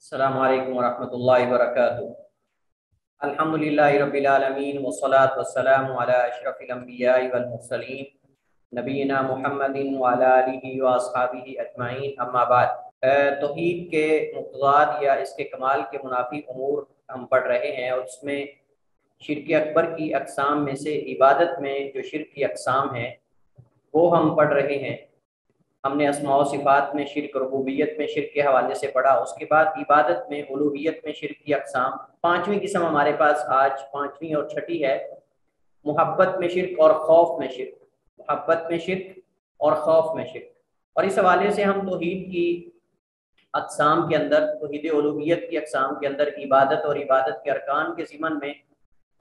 السلام علیکم ورحمۃ اللہ وبرکاتہ۔ الحمدللہ رب العالمین والصلاة والسلام علی اشرف الانبیاء والمرسلین نبینا محمد وعلی آلہ واصحابہ اجمعین، اما بعد۔ توحید کے مقتضیات یا اس کے کمال کے منافی امور ہم پڑھ رہے ہیں، اور اس میں شرک اکبر کی اقسام میں سے عبادت میں جو شرک کی اقسام ہیں وہ ہم پڑھ رہے ہیں۔ ہم نے اسماء و صفات میں شرک، ربوبیت میں شرک کے حوالے سے پڑھا، اس کے بعد عبادت میں، الوہیت میں شرک کی اقسام۔ پانچویں قسم ہمارے پاس آج پانچویں اور چھٹی ہے، محبت میں شرک اور خوف میں شرک۔ محبت میں شرک اور خوف میں شرک، اور اس حوالے سے ہم توحید کی اقسام کے اندر، توحید الوہیت کی اقسام کے اندر عبادت اور عبادت کے ارکان کے ضمن میں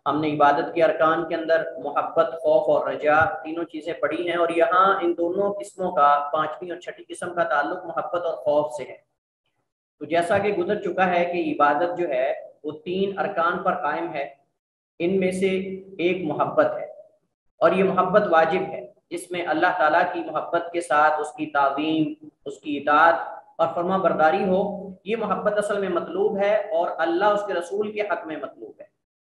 ہم نے عبادت کے ارکان کے اندر محبت، خوف اور رجا تینوں چیزیں پڑھی ہیں، اور یہاں ان دونوں قسموں کا، پانچویں اور چھٹی قسم کا تعلق محبت اور خوف سے ہے۔ تو جیسا کہ گزر چکا ہے کہ عبادت جو ہے وہ تین ارکان پر قائم ہے، ان میں سے ایک محبت ہے، اور یہ محبت واجب ہے، جس میں اللہ تعالیٰ کی محبت کے ساتھ اس کی تعظیم، اس کی اطاعت اور فرما برداری ہو۔ یہ محبت اصل میں مطلوب ہے، اور اللہ اس کے رسول کے حق میں مطلوب ہے۔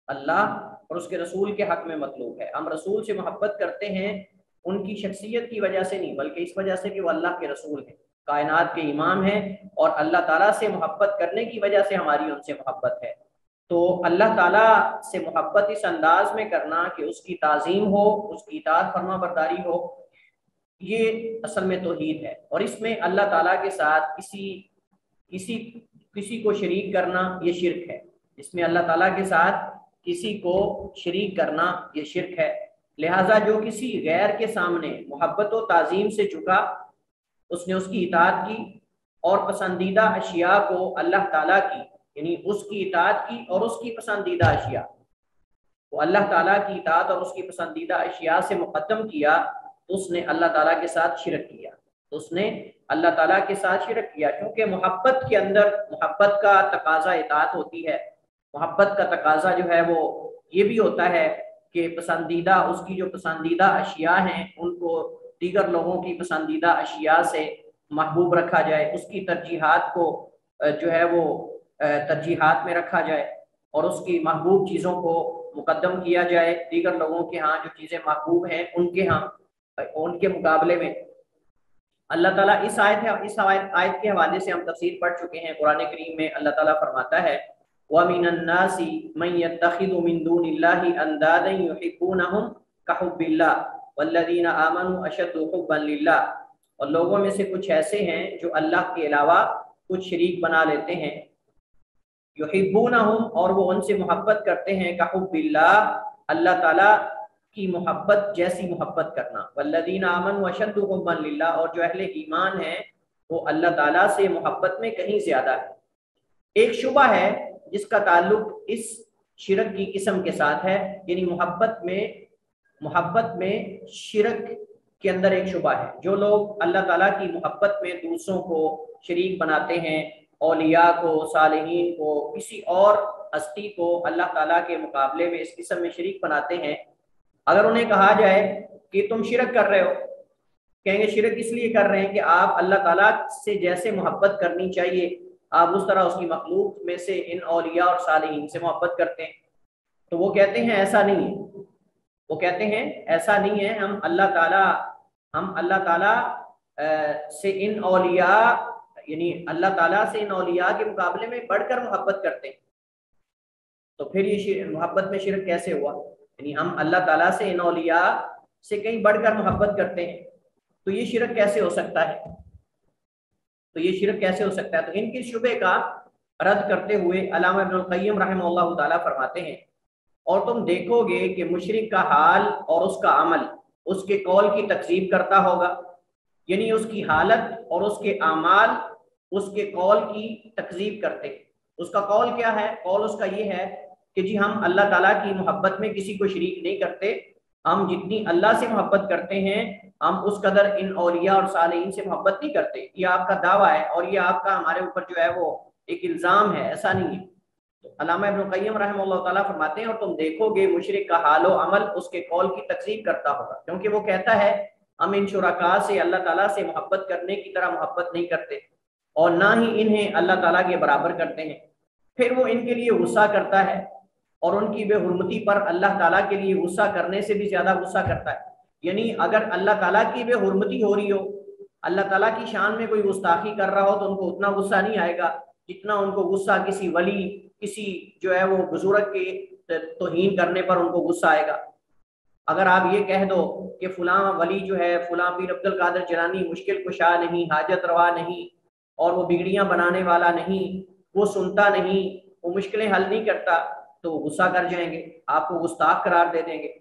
اللہ اور اس کے رسول کے حق میں مطلوب ہے۔ ہم رسول سے محبت کرتے ہیں ان کی شخصیت کی وجہ سے نہیں، بلکہ اس وجہ سے کہ وہ اللہ کے رسول ہیں، کائنات کے امام ہیں، اور اللہ تعالیٰ سے محبت کرنے کی وجہ سے ہماری ان سے محبت ہے۔ تو اللہ تعالیٰ سے محبت اس انداز میں کرنا کہ اس کی تعظیم ہو، اس کی اطاعت فرما برداری ہو، یہ اصل میں توحید ہے۔ اور اس میں اللہ تعالیٰ کے ساتھ کسی کو شریک کرنا یہ شرک ہے۔ اس میں اللہ تعالیٰ کے ساتھ کسی کو شریک کرنا یہ شرک ہے۔ لہٰذا جو کسی غیر کے سامنے محبت و تعظیم سے جھکا، اس نے اس کی اطاعت کی، اور پسندیدہ اشیاء کو اللہ تعالیٰ کی، یعنی اس کی اطاعت کی اور اس کی پسندیدہ اشیاء وہ اللہ تعالیٰ کی اطاعت اور اس کی پسندیدہ اشیاء سے مقدم کیا، تو اس نے اللہ تعالیٰ کے ساتھ شرک کیا، اس نے اللہ تعالیٰ کے ساتھ شرک کیا۔ کیونکہ محبت کے اندر، محبت کا تقاضا اطاعت ہوتی ہے، محبت کا تقاضا جو ہے وہ یہ بھی ہوتا ہے کہ پسندیدہ، اس کی جو پسندیدہ اشیاء ہیں ان کو دیگر لوگوں کی پسندیدہ اشیاء سے محبوب رکھا جائے، اس کی ترجیحات کو جو ہے وہ ترجیحات میں رکھا جائے، اور اس کی محبوب چیزوں کو مقدم کیا جائے دیگر لوگوں کے ہاں جو چیزیں محبوب ہیں ان کے ہاں، ان کے مقابلے میں۔ اللہ تعالیٰ اس آیت کے حوالے سے ہم تفسیر پڑھ چکے ہیں۔ قرآن کریم میں اللہ تعالیٰ فرماتا ہے وَمِنَ النَّاسِ مَن يَتَّخِذُ مِن دُونِ اللَّهِ أَندَادًا يُحِبُّونَهُمْ كَحُبِّ اللَّهِ وَالَّذِينَ آمَنُوا أَشَدُّ حُبًّا لِلَّهِ، اور لوگوں میں سے کچھ ایسے ہیں جو اللہ کے علاوہ کچھ شریک بنا لیتے ہیں، یحبونہم، اور وہ ان سے محبت کرتے ہیں، کحب اللہ، اللہ تعالیٰ کی محبت جیسی محبت کرنا، والذین آمنوا اشد حبا للہ، اور جو اہل ایمان ہیں وہ اللہ تعالیٰ سے محبت میں کہیں زیادہ ہے۔ ایک شبہ ہے جس کا تعلق اس شرک کی قسم کے ساتھ ہے، یعنی محبت میں شرک کے اندر ایک شبہ ہے۔ جو لوگ اللہ تعالیٰ کی محبت میں دوسروں کو شریک بناتے ہیں، اولیاء کو، صالحین کو، کسی اور ہستی کو اللہ تعالیٰ کے مقابلے میں اس قسم میں شریک بناتے ہیں، اگر انہیں کہا جائے کہ تم شرک کر رہے ہو، کہیں گے شرک اس لیے کر رہے ہیں کہ آپ اللہ تعالیٰ سے جیسے محبت کرنی چاہیے آپ اس طرح اس کی مخلوق میں سے ان اولیاء اور صالحین سے محبت کرتے ہیں، تو وہ کہتے ہیں ایسا نہیں ہے، وہ کہتے ہیں ایسا نہیں ہے، ہم اللہ تعالیٰ سے ان اولیاء، یعنی اللہ تعالیٰ سے ان اولیاء کے مقابلے میں بڑھ کر محبت کرتے ہیں۔ تو پھر یہ محبت میں شرک کیسے ہوا؟ یعنی ہم اللہ تعالیٰ سے ان اولیاء سے کہیں بڑھ کر محبت کرتے ہیں، تو یہ شرک کیسے ہو سکتا ہے؟ تو یہ شرک کیسے ہو سکتا ہے؟ تو ان کے شبے کا رد کرتے ہوئے علامہ ابن القیم رحمہ اللہ تعالیٰ فرماتے ہیں، اور تم دیکھو گے کہ مشرک کا حال اور اس کا عمل اس کے قول کی تکذیب کرتا ہوگا، یعنی اس کی حالت اور اس کے اعمال اس کے قول کی تکذیب کرتے ہیں۔ اس کا قول کیا ہے؟ قول اس کا یہ ہے کہ جی ہم اللہ تعالیٰ کی محبت میں کسی کو شریک نہیں کرتے، ہم جتنی اللہ سے محبت کرتے ہیں ہم اس قدر ان اولیاء اور صالحین سے محبت نہیں کرتے۔ یہ آپ کا دعویٰ ہے، اور یہ آپ کا ہمارے اوپر جو ہے وہ ایک الزام ہے، ایسا نہیں ہے۔ تو علامہ ابن القیم رحمہ اللہ تعالیٰ فرماتے ہیں، اور تم دیکھو گے مشرک کا حال و عمل اس کے قول کی تکذیب کرتا ہوگا، کیونکہ وہ کہتا ہے ہم ان شرکاء سے اللہ تعالیٰ سے محبت کرنے کی طرح محبت نہیں کرتے۔ اور نہ ہی انہیں اللہ تعالیٰ کے برابر کرتے ہیں، پھر وہ ان کے لیے غصہ کرتا ہے اور ان کی بے حرمتی پر اللہ تعالیٰ کے لیے غصہ کرنے سے بھی زیادہ غصہ کرتا ہے۔ یعنی اگر اللہ تعالیٰ کی بے حرمتی ہو رہی ہو، اللہ تعالیٰ کی شان میں کوئی گستاخی کر رہا ہو، تو ان کو اتنا غصہ نہیں آئے گا جتنا ان کو غصہ کسی ولی، کسی جو ہے وہ بزرگ کی توہین کرنے پر ان کو غصہ آئے گا۔ اگر آپ یہ کہہ دو کہ فلاں ولی جو ہے، فلاں پیر عبد القادر جیلانی مشکل کشا نہیں، حاجت روا نہیں، اور وہ بگڑیاں بنانے والا نہیں، وہ سنتا نہیں، وہ مشکلیں حل نہیں کرتا، تو وہ غصہ کر جائیں گے، آپ کو گستاخ قرار دے دیں گے۔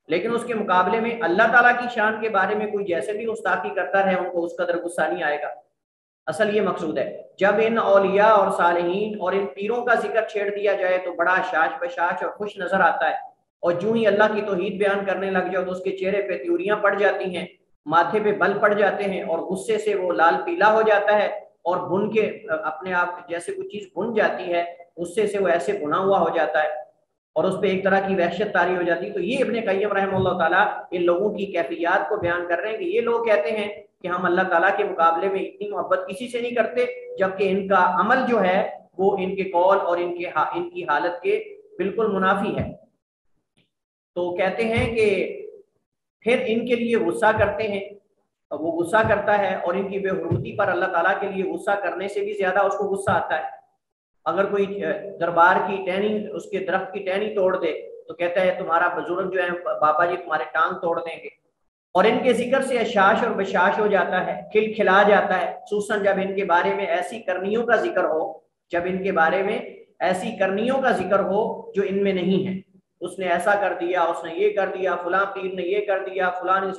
لیکن اس کے مقابلے میں اللہ تعالیٰ کی شان کے بارے میں کوئی جیسے بھی گستاخی کرتا رہے، ان کو اس قدر غصہ نہیں آئے گا۔ اصل یہ مقصود ہے، جب ان اولیاء اور صالحین اور ان پیروں کا ذکر چھیڑ دیا جائے تو بڑا شاش بشاش اور خوش نظر آتا ہے، اور جو ہی اللہ کی توحید بیان کرنے لگ جاؤ تو اس کے چہرے پہ تیوریاں پڑ جاتی ہیں، ماتھے پہ بل پڑ جاتے ہیں، اور غصے سے وہ لال پیلا ہو جاتا ہے، اور بن کے اپنے آپ جیسے کوئی چیز بن جاتی ہے، غصے سے وہ ایسے بنا ہوا ہو جاتا ہے، اور اس پہ ایک طرح کی وحشت طاری ہو جاتی ہے۔ تو یہ ابن قیم رحمہ اللہ تعالیٰ ان لوگوں کی کیفیات کو بیان کر رہے ہیں کہ یہ لوگ کہتے ہیں کہ ہم اللہ تعالیٰ کے مقابلے میں اتنی محبت کسی سے نہیں کرتے، جبکہ ان کا عمل جو ہے وہ ان کے قول اور ان کی حالت کے بالکل منافی ہے۔ تو کہتے ہیں کہ پھر ان کے لیے غصہ کرتے ہیں، وہ غصہ کرتا ہے، اور ان کی بے حرمتی پر اللہ تعالیٰ کے لیے غصہ کرنے سے بھی زیادہ اس کو غصہ آتا ہے۔ اگر کوئی دربار کی ٹہنی، اس کے درخت کی ٹہنی توڑ دے تو کہتا ہے تمہارا بزرگ جو ہے بابا جی تمہارے ٹانگ توڑ دیں گے، اور ان کے ذکر سے اشاش اور بشاش ہو جاتا ہے، کھل کھلا جاتا ہے، خصوصاً جب ان کے بارے میں ایسی کرنیوں کا ذکر ہو، جب ان کے بارے میں ایسی کرنیوں کا ذکر ہو جو ان میں نہیں ہے۔ اس نے ایسا کر دیا، اس نے یہ کر دیا، فلاں پیر نے یہ کر دیا، فلاں نے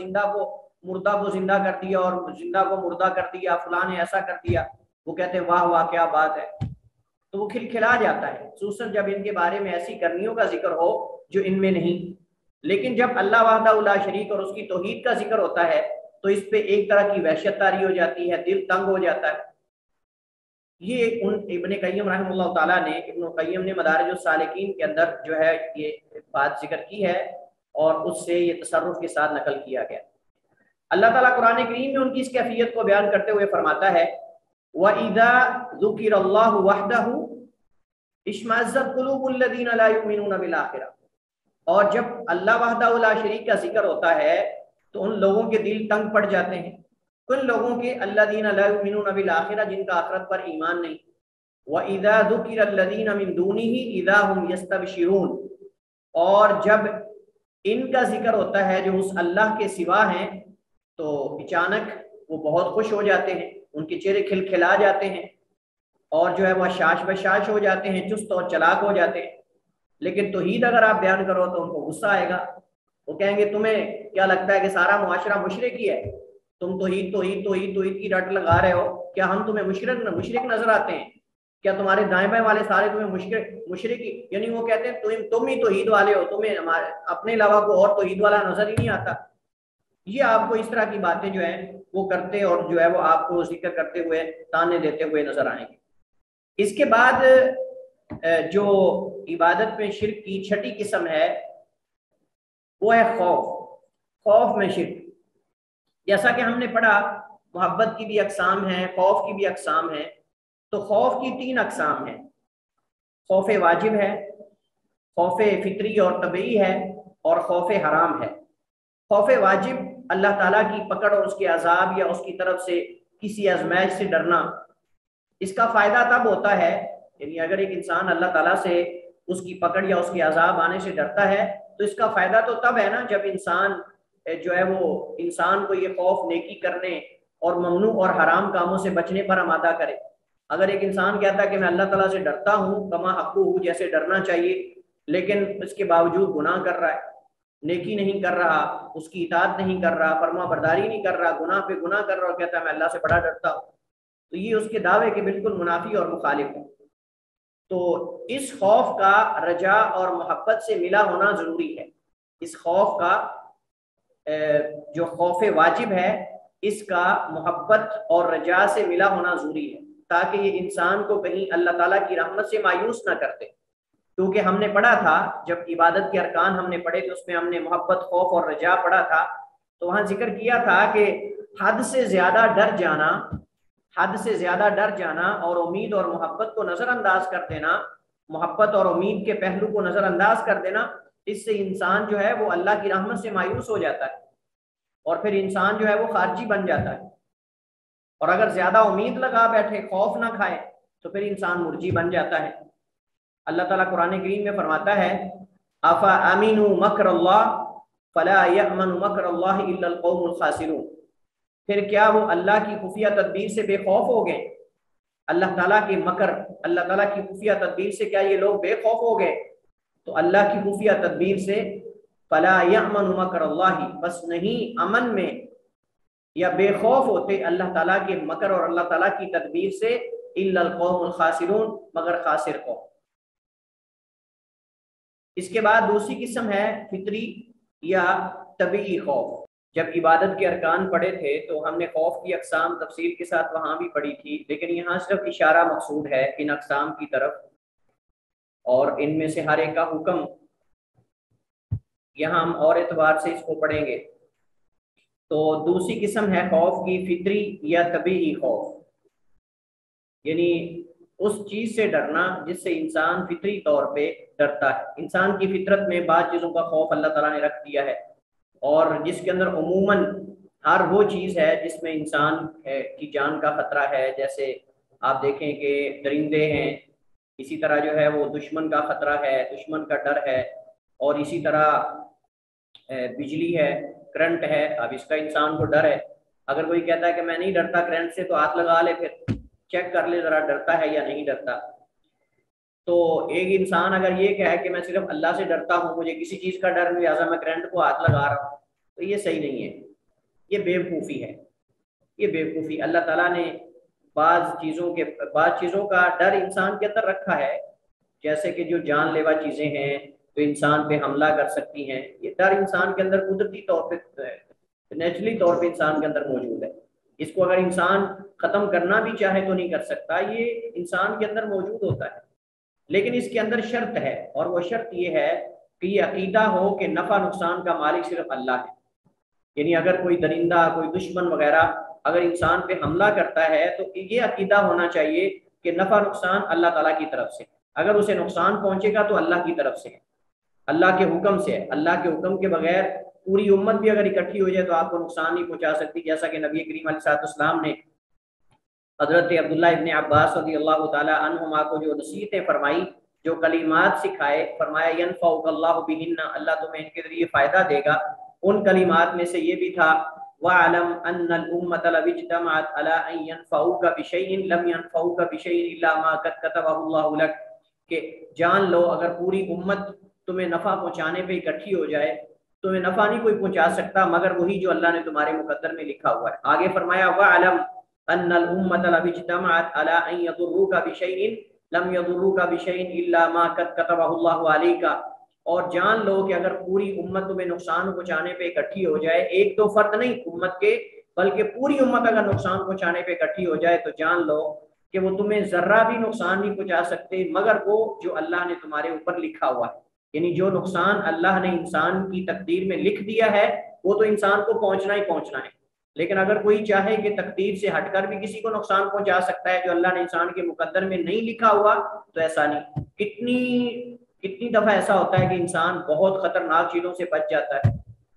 مردہ کو زندہ کر دیا اور زندہ کو مردہ کر دیا، فلاں نے ایسا کر دیا، وہ کہتے ہیں واہ واہ کیا بات ہے، تو وہ کھلکھلا جاتا ہے، خصوصاً جب ان کے بارے میں ایسی کرنیوں کا ذکر ہو جو ان میں نہیں۔ لیکن جب اللہ وحدہ لا شریک اور اس کی توحید کا ذکر ہوتا ہے تو اس پہ ایک طرح کی وحشت طاری ہو جاتی ہے، دل تنگ ہو جاتا ہے۔ یہ ابن قیم رحمہ اللہ تعالیٰ نے، ابن قیم نے مدارج السالکین کے اندر جو ہے یہ بات ذکر کی ہے، اور اس سے یہ تصرف کے ساتھ نقل کیا گیا۔ اللہ تعالیٰ قرآن کریم میں ان کی اس کیفیت کو بیان کرتے ہوئے فرماتا ہے وَإِذَا ذُكِرَ اللَّهُ وَحْدَهُ اشْمَأَزَّتْ قُلُوبُ الَّذِينَ لَا يُؤْمِنُونَ بِالْآخِرَةِ، اور جب اللہ وحدہ لا شریک کا ذکر ہوتا ہے تو ان لوگوں کے دل تنگ پڑ جاتے ہیں، ان لوگوں کے الذین لا یؤمنون بالآخرہ، جن کا آخرت پر ایمان نہیں۔ وَإِذَا ذُكِرَ الَّذِينَ مِن دُونِهِ إِذَا هُمْ يَسْتَبْشِرُونَ، اور جب ان کا ذکر ہوتا ہے جو اس اللہ کے سوا ہیں تو اچانک وہ بہت خوش ہو جاتے ہیں، ان کے چہرے کھل کھلا جاتے ہیں، اور جو ہے وہ شاش بشاش ہو جاتے ہیں، چست اور چلاک ہو جاتے ہیں۔ لیکن توحید اگر آپ بیان کرو تو ان کو غصہ آئے گا، وہ کہیں گے تمہیں کیا لگتا ہے کہ سارا معاشرہ مشرک ہی ہے، تم توحید توحید توحید توحید کی رٹ لگا رہے ہو، کیا ہم تمہیں مشرک نظر آتے ہیں؟ کیا تمہارے دائیں بائیں والے سارے تمہیں مشرک ہی، یعنی وہ کہتے ہیں تم ہی توحید والے ہو، تمہیں ہمارے اپنے علاوہ کوئی اور توحید والا نظر ہی نہیں آتا۔ یہ آپ کو اس طرح کی باتیں جو ہیں وہ کرتے، اور جو ہے وہ آپ کو ذکر کرتے ہوئے تانے دیتے ہوئے نظر آئیں گے۔ اس کے بعد جو عبادت میں شرک کی چھٹی قسم ہے وہ ہے خوف میں شرک۔ جیسا کہ ہم نے پڑھا محبت کی بھی اقسام ہیں، خوف کی بھی اقسام ہیں، تو خوف کی 3 اقسام ہیں۔ خوف واجب ہے، خوف فطری اور طبعی ہے، اور خوف حرام ہے۔ خوف واجب اللہ تعالیٰ کی پکڑ اور اس کے عذاب یا اس کی طرف سے کسی آزمائش سے ڈرنا، اس کا فائدہ تب ہوتا ہے، یعنی اگر ایک انسان اللہ تعالیٰ سے اس کی پکڑ یا اس کے عذاب آنے سے ڈرتا ہے تو اس کا فائدہ تو تب ہے نا جب انسان جو ہے وہ انسان کو یہ خوف نیکی کرنے اور ممنوع اور حرام کاموں سے بچنے پر آمادہ کرے۔ اگر ایک انسان کہتا ہے کہ میں اللہ تعالیٰ سے ڈرتا ہوں کما حقہ ہوں، جیسے ڈرنا چاہیے، لیکن اس کے باوجود گناہ کر رہا ہے، نیکی نہیں کر رہا، اس کی اطاعت نہیں کر رہا، فرما برداری نہیں کر رہا، گناہ پہ گناہ کر رہا اور کہتا ہے میں اللہ سے بڑا ڈرتا ہوں، تو یہ اس کے دعوے کے بالکل منافی اور مخالف ہے۔ تو اس خوف کا رجا اور محبت سے ملا ہونا ضروری ہے۔ اس خوف کا جو خوف واجب ہے اس کا محبت اور رجا سے ملا ہونا ضروری ہے، تاکہ یہ انسان کو کہیں اللہ تعالیٰ کی رحمت سے مایوس نہ کرتے۔ کیونکہ ہم نے پڑھا تھا جب عبادت کے ارکان ہم نے پڑھے تو اس میں ہم نے محبت، خوف اور رجا پڑھا تھا، تو وہاں ذکر کیا تھا کہ حد سے زیادہ ڈر جانا، حد سے زیادہ ڈر جانا اور امید اور محبت کو نظر انداز کر دینا، محبت اور امید کے پہلو کو نظر انداز کر دینا، اس سے انسان جو ہے وہ اللہ کی رحمت سے مایوس ہو جاتا ہے اور پھر انسان جو ہے وہ خارجی بن جاتا ہے۔ اور اگر زیادہ امید لگا بیٹھے، خوف نہ کھائے، تو پھر انسان مرجی بن جاتا ہے۔ اللہ تعالیٰ قرآن کریم میں فرماتا ہے افا امینوا مکر اللہ فلا یأمن مکر اللہ الا القوم الخاسرون، پھر کیا وہ اللہ کی خفیہ تدبیر سے بے خوف ہو گئے؟ اللہ تعالیٰ کی مکر، اللہ تعالیٰ کی خفیہ تدبیر سے کیا یہ لوگ بے خوف ہو گئے؟ تو اللہ کی خفیہ تدبیر سے فلا یأمن مکر اللہ، بس نہیں امن میں یا بے خوف ہوتے اللہ تعالیٰ کے مکر اور اللہ تعالیٰ کی تدبیر سے الا القوم الخاسرون، مگر خاسر قوم۔ اس کے بعد دوسری قسم ہے فطری یا طبیعی خوف۔ جب عبادت کے ارکان پڑھے تھے تو ہم نے خوف کی اقسام تفصیل کے ساتھ وہاں بھی پڑھی تھی، لیکن یہاں صرف اشارہ مقصود ہے ان اقسام کی طرف، اور ان میں سے ہر ایک کا حکم یہاں ہم اور اعتبار سے اس کو پڑھیں گے۔ تو دوسری قسم ہے خوف کی فطری یا طبیعی خوف، یعنی اس چیز سے ڈرنا جس سے انسان فطری طور پہ ڈرتا ہے۔ انسان کی فطرت میں بعض چیزوں کا خوف اللہ تعالیٰ نے رکھ دیا ہے، اور جس کے اندر عموماً ہر وہ چیز ہے جس میں انسان کی جان کا خطرہ ہے، جیسے آپ دیکھیں کہ درندے ہیں، اسی طرح جو ہے وہ دشمن کا خطرہ ہے، دشمن کا ڈر ہے، اور اسی طرح بجلی ہے، کرنٹ ہے، اب اس کا انسان کو ڈر ہے۔ اگر کوئی کہتا ہے کہ میں نہیں ڈرتا کرنٹ سے، تو ہاتھ لگا لے، پھر چیک کر لے ذرا ڈرتا ہے یا نہیں ڈرتا۔ تو ایک انسان اگر یہ کہے کہ میں صرف اللہ سے ڈرتا ہوں، مجھے کسی چیز کا ڈر نہیں، لہٰذا میں کرنٹ کو ہاتھ لگا رہا ہوں، تو یہ صحیح نہیں ہے، یہ بے وقوفی ہے، یہ بے وقوفی۔ اللہ تعالیٰ نے بعض چیزوں کا ڈر انسان کے اندر رکھا ہے، جیسے کہ جو جان لیوا چیزیں ہیں جو انسان پہ حملہ کر سکتی ہیں، یہ ڈر انسان کے اندر قدرتی طور پہ، نیچرلی طور پہ انسان کے اندر موجود ہے۔ اس کو اگر انسان ختم کرنا بھی چاہے تو نہیں کر سکتا، یہ انسان کے اندر موجود ہوتا ہے، لیکن اس کے اندر شرط ہے، اور وہ شرط یہ ہے کہ یہ عقیدہ ہو کہ نفع نقصان کا مالک صرف اللہ ہے۔ یعنی اگر کوئی درندہ، کوئی دشمن وغیرہ اگر انسان پہ حملہ کرتا ہے تو یہ عقیدہ ہونا چاہیے کہ نفع نقصان اللہ تعالیٰ کی طرف سے، اگر اسے نقصان پہنچے گا تو اللہ کی طرف سے ہے، اللہ کے حکم سے ہے۔ اللہ کے حکم کے بغیر پوری امت بھی اگر اکٹھی ہو جائے تو آپ کو نقصان نہیں پہنچا سکتی، جیسا کہ نبی کریم علیہ السلام نے حضرت عبداللہ ابن عباس رضی اللہ تعالیٰ عنہما کو جو نصیحتیں فرمائی، جو کلمات سکھائے، فرمایا ینفعک اللہ بہن، اللہ تمہیں ان کے ذریعے فائدہ دے گا۔ ان کلمات میں سے یہ بھی تھا وَعْلَمْ أَنَّ الْأُمَّةَ لَوِ اجْتَمَعَتْ عَلَىٰ أَن يَنفَعُوكَ بِشَيْءٍ لَمْ يَنفَعُوكَ بِشَيْءٍ إِلَّا مَا قَدْ كَتَبَهُ اللَّهُ لَكَ، کہ جان لو اگر پوری امت تمہیں نفع پہنچانے پہ اکٹھی ہو جائے، تمہیں نفع نہیں کوئی پہنچا سکتا مگر وہی جو اللہ نے تمہارے مقدر میں لکھا ہوا ہے۔ آگے فرمایا وَعْلَمْ أَنَّ الْأُمَّةَ لَوِ اجْتَمَعَتْ عَلَىٰ أَن يَضُرُّوكَ بِشَيْءٍ لَمْ يَضُرُّوكَ بِشَيْءٍ إِلَّا مَا قَدْ كَتَبَهُ اللَّهُ عَلَيْكَ، اور جان لو کہ اگر پوری امت تمہیں نقصان پہنچانے پہ اکٹھی ہو جائے، ایک دو فرد نہیں امت کے بلکہ پوری امت اگر نقصان پہنچانے پہ اکٹھی ہو جائے، تو جان لو کہ وہ تمہیں ذرہ بھی نقصان نہیں پہنچا سکتے مگر وہ جو اللہ نے تمہارے اوپر لکھا ہوا ہے۔ یعنی جو نقصان اللہ نے انسان کی تقدیر میں لکھ دیا ہے وہ تو انسان کو پہنچنا ہی پہنچنا ہے، لیکن اگر کوئی چاہے کہ تقدیر سے ہٹ کر بھی کسی کو نقصان پہنچا سکتا ہے جو اللہ نے انسان کے مقدر میں نہیں لکھا ہوا، تو ایسا نہیں۔ کتنی دفعہ ایسا ہوتا ہے کہ انسان بہت خطرناک چیزوں سے بچ جاتا ہے،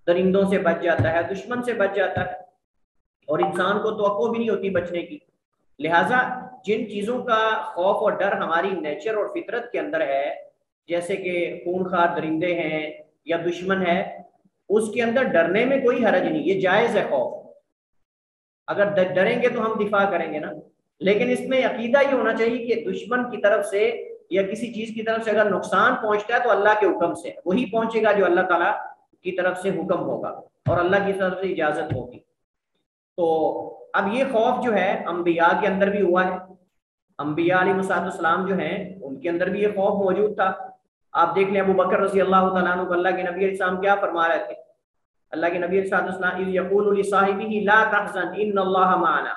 درندوں سے بچ جاتا ہے، دشمن سے بچ جاتا ہے، اور انسان کو توقع بھی نہیں ہوتی بچنے کی۔ لہٰذا جن چیزوں کا خوف اور ڈر ہماری نیچر اور فطرت کے اندر ہے، جیسے کہ خونخوار درندے ہیں یا دشمن ہے، اس کے اندر ڈرنے میں کوئی حرج نہیں، یہ جائز ہے خوف۔ اگر ڈریں گے تو ہم دفاع کریں گے نا، لیکن اس میں عقیدہ یہ ہونا چاہیے کہ دشمن کی طرف سے یا کسی چیز کی طرف سے اگر نقصان پہنچتا ہے تو اللہ کے حکم سے وہی پہنچے گا جو اللہ تعالیٰ کی طرف سے حکم ہوگا اور اللہ کی طرف سے اجازت ہوگی۔ تو اب یہ خوف جو ہے انبیاء کے اندر بھی ہوا ہے، انبیاء علیہ السلام جو ہیں ان کے اندر بھی یہ خوف موجود تھا۔ آپ دیکھ لیں ابو بکر رضی اللہ تعالیٰ عنہ کو اللہ کے نبی علیہ السلام کیا فرما رہے تھے؟ اللہ کے نبی علیہ السلام اذ یقول لصاحبہ لا تحزن ان اللہ معنا،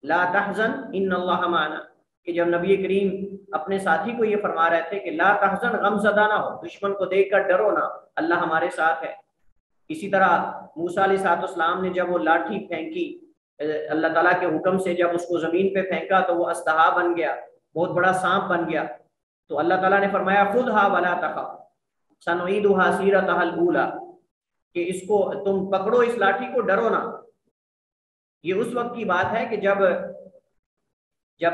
لا تحزن ان اللہ معنا، کہ جب نبی کریم اپنے ساتھی کو یہ فرما رہے تھے کہ لا تحزن، غم زدہ نہ ہو، دشمن کو دیکھ کر ڈرو نہ، اللہ ہمارے ساتھ ہے۔ اسی طرح موسیٰ علیہ السلام نے جب وہ لاٹھی پھینکی اللہ تعالیٰ کے حکم سے جب اس کو زمین پہ پھینکا تو وہ اژدہا بن گیا، بہت بڑا سانپ بن گیا. تو اللہ تعالیٰ نے فرمایا خذھا ولا تخف سنعیدھا سیرتھا الاولی، کہ اس کو تم پکڑو، اس لاٹھی کو، ڈرو نہ. یہ اس وقت کی بات ہے کہ جب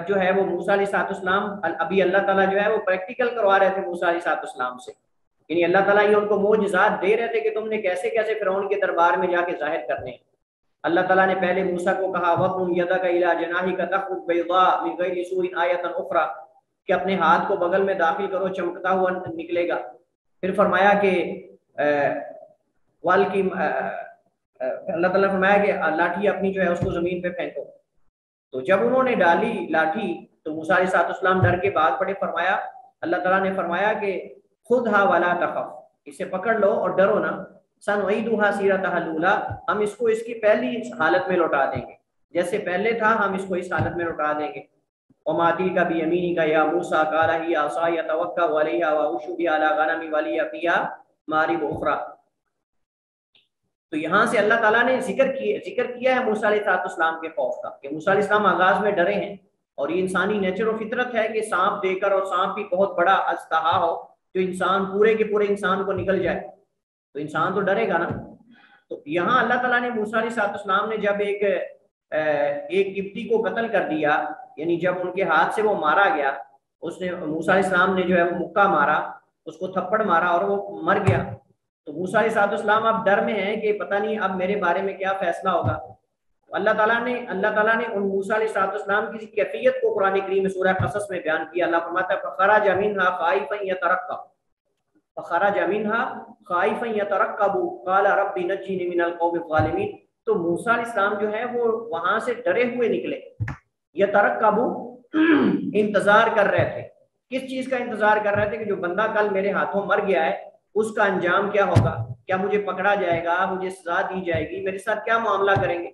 جو ہے وہ موسیٰ علیہ السلام، ابھی اللہ تعالیٰ جو ہے وہ پریکٹیکل کروا رہے تھے موسیٰ علیہ السلام سے، یعنی اللہ تعالیٰ یہ ان کو معجزات دے رہے تھے کہ تم نے کیسے کیسے فرعون کے دربار میں جا کے ظاہر کرنے ہیں. اللہ تعالیٰ نے پہلے موسیٰ کو کہا وَضْمُمْ يَدَكَ إِلَىٰ جَنَاحِكَ تَخْرُجْ بَيْضَاءَ مِنْ غَيْرِ سُوءٍ آیَةً أُخْرَىٰ، کہ اپنے ہاتھ کو بغل میں داخل کرو، چمکتا ہوا نکلے گا. پھر فرمایا کہ اللہ تعالیٰ نے فرمایا کہ لاٹھی اپنی جو ہے اس کو زمین پہ پھینکو. تو جب انہوں نے ڈالی لاٹھی تو موسیٰ علیہ السلام ڈر کے بھاگ پڑے. فرمایا اللہ تعالیٰ نے فرمایا کہ خذھا ولا تخف، اسے پکڑ لو اور ڈرو نہ. سنعیدھا سیرتھا الاولی، ہم اس کو اس کی پہلی حالت میں لوٹا دیں گے، جیسے پہلے تھا ہم اس کو اس حالت میں لوٹا دیں گے. وما تلک بیمینک یا موسیٰ قال ہی عصای اتوکأ علیہا واہش بہا علی غنمی ولی فیہا مآرب اخری. تو یہاں سے اللہ تعالیٰ نے ذکر کیا ہے موسیٰ علیہ السلام کے خوف کا، کہ موسیٰ علیہ السلام آغاز میں ڈرے ہیں، اور یہ انسانی نیچر و فطرت ہے کہ سانپ دے کر، اور سانپ بھی بہت بڑا اژدہا ہو جو انسان پورے کے پورے انسان کو نگل جائے تو انسان تو ڈرے گا نا. تو یہاں اللہ تعالیٰ نے موسیٰ علیہ السلام نے جب ایک قبطی کو قتل کر دیا، یعنی جب ان کے ہاتھ سے وہ مارا گیا، اس نے موسیٰ علیہ السلام نے جو ہے وہ مکہ مارا، اس کو تھپڑ مارا اور وہ مر گیا. تو موسیٰ علیہ السلام اب ڈر میں ہیں کہ پتہ نہیں اب میرے بارے میں کیا فیصلہ ہوگا. اللہ تعالیٰ نے ان موسیٰ علیہ السلام کی کیفیت کو قرآن کریم میں سورہ قصص میں بیان کیا. اللہ فرماتا ہے فخرج منھا خائفا یترقب قال رب نجنی من القوم الظالمین. تو موسیٰ علیہ السلام جو ہے وہ وہاں سے ڈرے ہوئے نکلے. یترقب انتظار کر رہے تھے. کس چیز کا انتظار کر رہے تھے؟ کہ جو بندہ کل میرے ہاتھوں مر گیا ہے اس کا انجام کیا ہوگا، کیا مجھے پکڑا جائے گا، مجھے سزا دی جائے گی، میرے ساتھ کیا معاملہ کریں گے.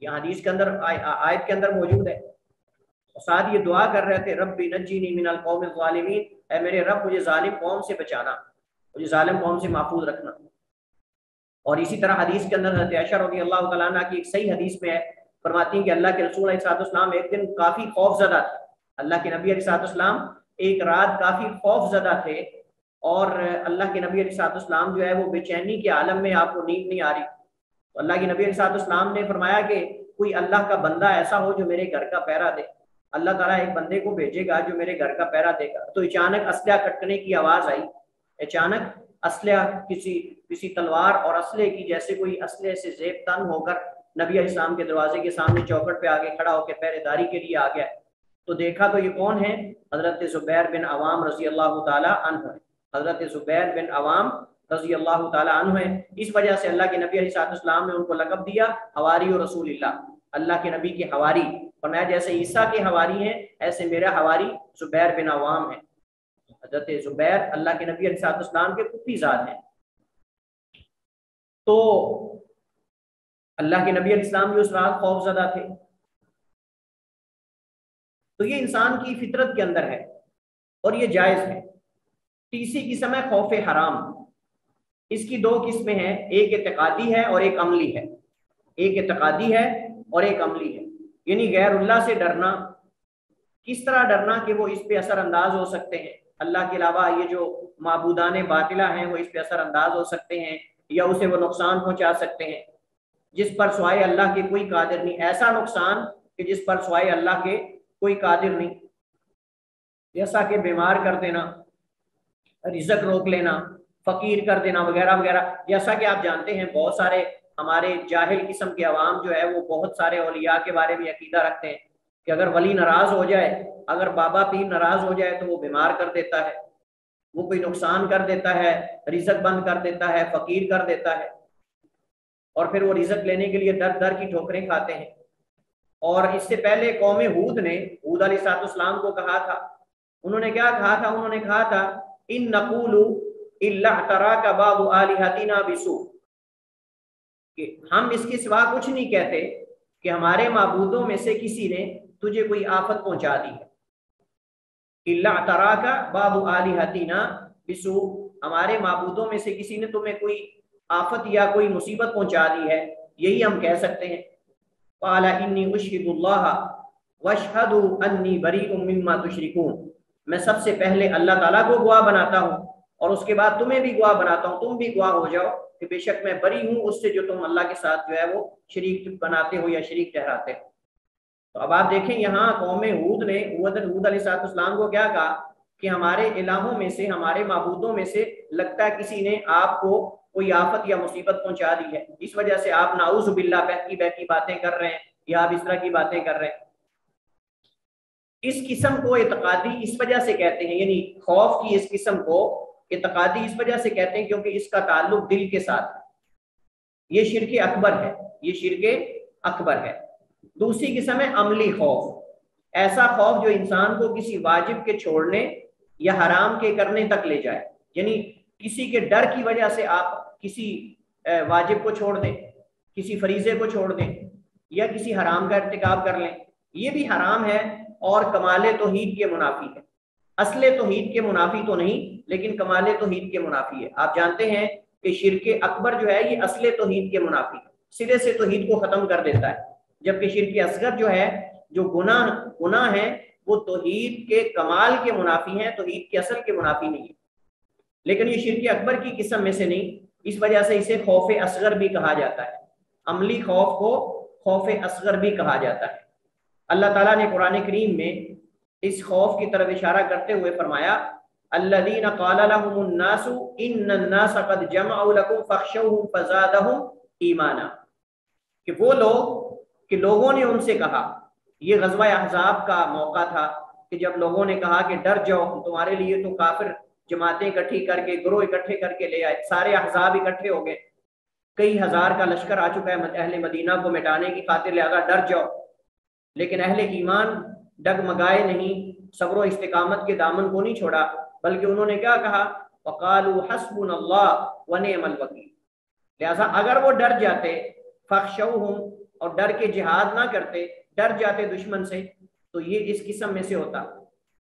یہ حدیث کے اندر، آیت کے اندر موجود ہے. اور ساتھ یہ دعا کر رہے تھے رب نجنی من القوم الظالمین، اے میرے رب مجھے ظالم قوم سے بچانا، مجھے ظالم قوم سے محفوظ رکھنا. اور اسی طرح حدیث کے اندر حضرت عائشہ رضی اللہ تعالیٰ عنہ کی ایک صحیح حدیث میں ہے، فرماتی ہیں کہ اللہ کے رسول علیہ السلام ایک دن کافی خوف زدہ تھے. اللہ کے نبی علیہ السلام ایک رات کافی خوف زدہ تھے، اور اللہ کے نبی علیہ السلام جو ہے وہ بے چینی کے عالم میں، آپ کو نیند نہیں آ رہی. تو اللہ کے نبی علیہ السلام نے فرمایا کہ کوئی اللہ کا بندہ ایسا ہو جو میرے گھر کا پہرا دے. اللہ تعالیٰ ایک بندے کو بھیجے گا جو میرے گھر کا پہرا دے گا. تو اچانک اسلحہ کٹکنے کی آواز آئی. اچانک اسلحہ، کسی تلوار اور اسلحے کی، جیسے کوئی اسلحے سے زیب تن ہو کر نبی علیہ السلام کے دروازے کے سامنے چوکھٹ پہ آگے کھڑا ہو کے پہرے داری کے لیے آ گیا. تو دیکھا تو یہ کون ہے؟ حضرت زبیر بن عوام رضی اللہ تعالیٰ عنہ ہے. حضرت زبیر بن عوام رضی اللہ تعالیٰ عنہ ہے. اس وجہ سے اللہ کے نبی علیہ السلام نے ان کو لقب دیا حواری و رسول اللہ، اللہ کے نبی کے حواری. فرمایا جیسے عیسیٰ کے حواری ہیں ایسے میرا حواری زبیر بن عوام ہے. حضرت زبیر اللہ کے نبی علیہ السلام کے پھوپھی زاد ہیں. تو اللہ کے نبی علیہ السلام جو اس رات خوف زدہ تھے. تو یہ انسان کی فطرت کے اندر ہے اور یہ جائز ہے. تیسری قسم ہے خوف حرام. اس کی دو قسمیں ہیں، ایک اعتقادی ہے اور ایک عملی ہے. ایک اعتقادی ہے اور ایک عملی ہے. یعنی غیر اللہ سے ڈرنا. کس طرح ڈرنا کہ وہ اس پہ اثر انداز ہو سکتے ہیں، اللہ کے علاوہ یہ جو معبودان باطلہ ہیں وہ اس پہ اثر انداز ہو سکتے ہیں یا اسے وہ نقصان پہنچا سکتے ہیں جس پر سوائے اللہ کے کوئی قادر نہیں. ایسا نقصان کہ جس پر سوائے اللہ کے کوئی قادر نہیں، جیسا کہ بیمار کر دینا، رزق روک لینا، فقیر کر دینا وغیرہ وغیرہ. جیسا کہ آپ جانتے ہیں بہت سارے ہمارے جاہل قسم کے عوام جو ہے وہ بہت سارے اولیاء کے بارے میں عقیدہ رکھتے ہیں کہ اگر ولی ناراض ہو جائے، اگر بابا پیر ناراض ہو جائے تو وہ بیمار کر دیتا ہے، وہ کوئی نقصان کر دیتا ہے، رزق بند کر دیتا ہے، فقیر کر دیتا ہے، اور پھر وہ رزق لینے کے لیے در در کی ٹھوکریں کھاتے ہیں. اور اس سے پہلے قوم ہود نے ہود علیہ السلام کو کہا تھا، انہوں نے کیا کہا تھا؟ انہوں نے کہا تھا ان نقول الا اعتراک بعض الہتنا بسوء، کہ ہم اس کے سوا کچھ نہیں کہتے کہ ہمارے معبودوں میں سے کسی نے تجھے کوئی آفت پہنچا دی ہے. الا اعتراک بعض الہتنا بسوء، ہمارے معبودوں میں سے کسی نے تمہیں کوئی آفت یا کوئی مصیبت پہنچا دی ہے، یہی ہم کہہ سکتے ہیں. قال انی اشہد اللہ واشہد انی بریء مما تشرکون، میں سب سے پہلے اللہ تعالیٰ کو گواہ بناتا ہوں اور اس کے بعد تمہیں بھی گواہ بناتا ہوں، تم بھی گواہ ہو جاؤ کہ بے شک میں بری ہوں اس سے جو تم اللہ کے ساتھ جو ہے وہ شریک بناتے ہو یا شریک ٹھہراتے ہو۔ تو اب آپ دیکھیں یہاں قوم ہود نے ہود علیہ السلام کو کیا کہا کہ ہمارے الہوں میں سے، ہمارے معبودوں میں سے لگتا ہے کسی نے آپ کو کوئی آفت یا مصیبت پہنچا دی ہے، اس وجہ سے آپ نعوذ باللہ بہکی بہکی باتیں کر رہے ہیں یا آپ اس طرح کی باتیں کر رہے ہیں۔ اس قسم کو اعتقادی اس وجہ سے کہتے ہیں، یعنی خوف کی اس قسم کو اعتقادی اس وجہ سے کہتے ہیں کیونکہ اس کا تعلق دل کے ساتھ ہے، یہ شرک اکبر ہے، یہ شرک اکبر ہے۔ دوسری قسم ہے عملی خوف، ایسا خوف جو انسان کو کسی واجب کے چھوڑنے یا حرام کے کرنے تک لے جائے، یعنی کسی کے ڈر کی وجہ سے آپ کسی واجب کو چھوڑ دیں، کسی فریضے کو چھوڑ دیں یا کسی حرام کا ارتکاب کر لیں، یہ بھی حرام ہے اور کمال توحید کے منافی ہے۔ اصل توحید کے منافی تو نہیں لیکن کمال توحید کے منافی ہے۔ آپ جانتے ہیں کہ شرک اکبر جو ہے یہ اصل توحید کے منافی ہے، سرے سے توحید کو ختم کر دیتا ہے، جبکہ شرک اصغر جو ہے، جو گناہ ہیں وہ توحید کے کمال کے منافی ہیں، توحید کے اصل کے منافی نہیں ہے۔ لیکن یہ شرک اکبر کی قسم میں سے نہیں، اس وجہ سے اسے خوف اصغر بھی کہا جاتا ہے، عملی خوف کو خوف اصغر بھی کہا جاتا ہے۔ اللہ تعالیٰ نے قرآن کریم میں اس خوف کی طرف اشارہ کرتے ہوئے فرمایا الذین قال لهم الناس ان الناس قد جمعوا لكم فاخشوهم فزادهم ایمانا، کہ وہ لوگ کہ لوگوں نے ان سے کہا، یہ غزوہ احزاب کا موقع تھا کہ جب لوگوں نے کہا کہ ڈر جاؤ، تمہارے لیے تو کافر جماعتیں اکٹھی کر کے، گروہ اکٹھے کر کے لے آئے، سارے احزاب اکٹھے ہو گئے، کئی ہزار کا لشکر آ چکا ہے اہل مدینہ کو مٹانے کی خاطر، لہذا ڈر جاؤ۔ لیکن اہل ایمان ڈگمگائے نہیں، صبر و استقامت کے دامن کو نہیں چھوڑا، بلکہ انہوں نے کیا کہا وقالوا حسبنا اللہ ونعم الوکیل، لہذا اگر وہ ڈر جاتے فخشوہم اور ڈر کے جہاد نہ کرتے، ڈر جاتے دشمن سے، تو یہ اس قسم میں سے ہوتا،